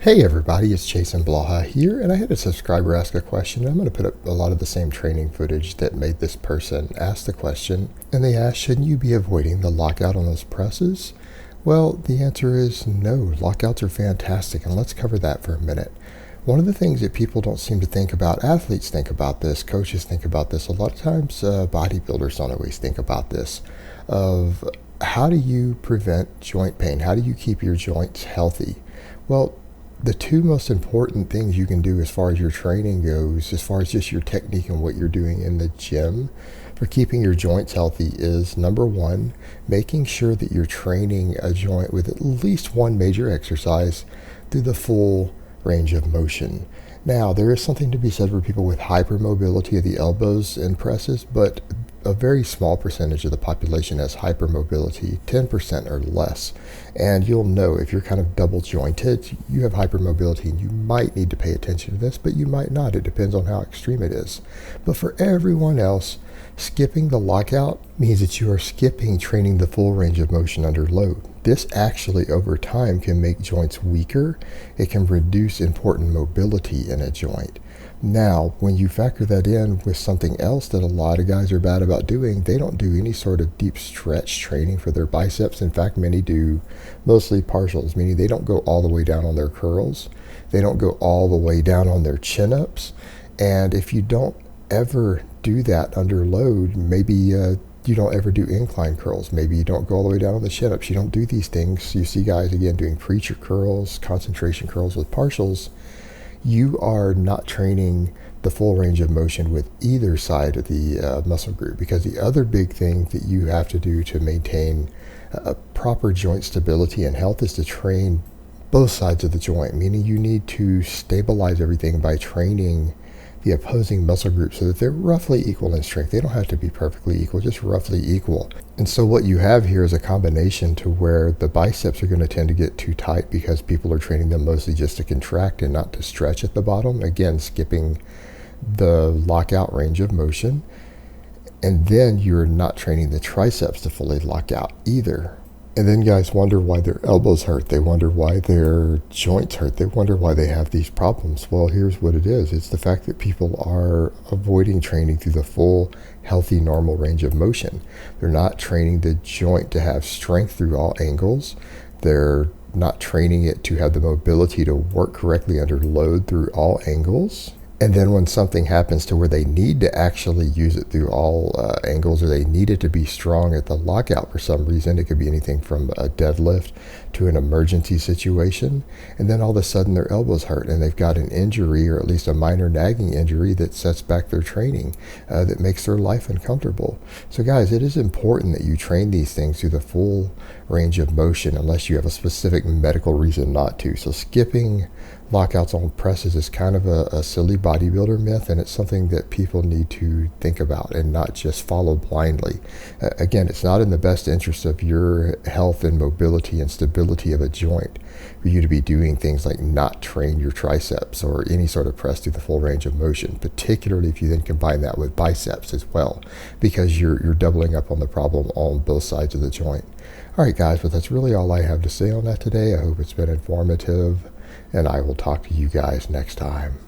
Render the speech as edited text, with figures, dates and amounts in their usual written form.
Hey everybody, it's Jason Blaha here, and I had a subscriber ask a question. I'm going to put up a lot of the same training footage that made this person ask the question. And they asked, shouldn't you be avoiding the lockout on those presses? Well, the answer is no. Lockouts are fantastic, and let's cover that for a minute. One of the things that people don't seem to think about, athletes think about this, coaches think about this, a lot of times bodybuilders don't always think about this, of how do you prevent joint pain? How do you keep your joints healthy? Well, the two most important things you can do as far as your training goes, as far as just your technique and what you're doing in the gym for keeping your joints healthy, is number one, making sure that you're training a joint with at least one major exercise through the full range of motion. Now, there is something to be said for people with hypermobility of the elbows and presses, but a very small percentage of the population has hypermobility, 10% or less. And you'll know if you're kind of double jointed, you have hypermobility, and you might need to pay attention to this, but you might not. It depends on how extreme it is. But for everyone else, skipping the lockout means that you are skipping training the full range of motion under load. This actually over time can make joints weaker. It can reduce important mobility in a joint. Now, when you factor that in with something else that a lot of guys are bad about doing, they don't do any sort of deep stretch training for their biceps. In fact, many do mostly partials, meaning they don't go all the way down on their curls. They don't go all the way down on their chin-ups. And if you don't ever do that under load, maybe you don't ever do incline curls. Maybe you don't go all the way down on the chin-ups. You don't do these things. You see guys, again, doing preacher curls, concentration curls with partials. You are not training the full range of motion with either side of the muscle group, because the other big thing that you have to do to maintain a proper joint stability and health is to train both sides of the joint, meaning you need to stabilize everything by training the opposing muscle groups so that they're roughly equal in strength. They don't have to be perfectly equal, just roughly equal. And so what you have here is a combination to where the biceps are going to tend to get too tight because people are training them mostly just to contract and not to stretch at the bottom. Again, skipping the lockout range of motion. And then you're not training the triceps to fully lock out either. And then guys wonder why their elbows hurt. They wonder why their joints hurt. They wonder why they have these problems. Well, here's what it is. It's the fact that people are avoiding training through the full, healthy, normal range of motion. They're not training the joint to have strength through all angles. They're not training it to have the mobility to work correctly under load through all angles. And then when something happens to where they need to actually use it through all angles, or they need it to be strong at the lockout for some reason, it could be anything from a deadlift to an emergency situation, and then all of a sudden their elbows hurt and they've got an injury, or at least a minor nagging injury that sets back their training, that makes their life uncomfortable. So guys, it is important that you train these things through the full range of motion unless you have a specific medical reason not to. So skipping lockouts on presses is kind of a silly bodybuilder myth, and it's something that people need to think about and not just follow blindly. Again, it's not in the best interest of your health and mobility and stability of a joint for you to be doing things like not train your triceps or any sort of press through the full range of motion, particularly if you then combine that with biceps as well, because you're doubling up on the problem on both sides of the joint. All right, guys, but that's really all I have to say on that today. I hope it's been informative, and I will talk to you guys next time.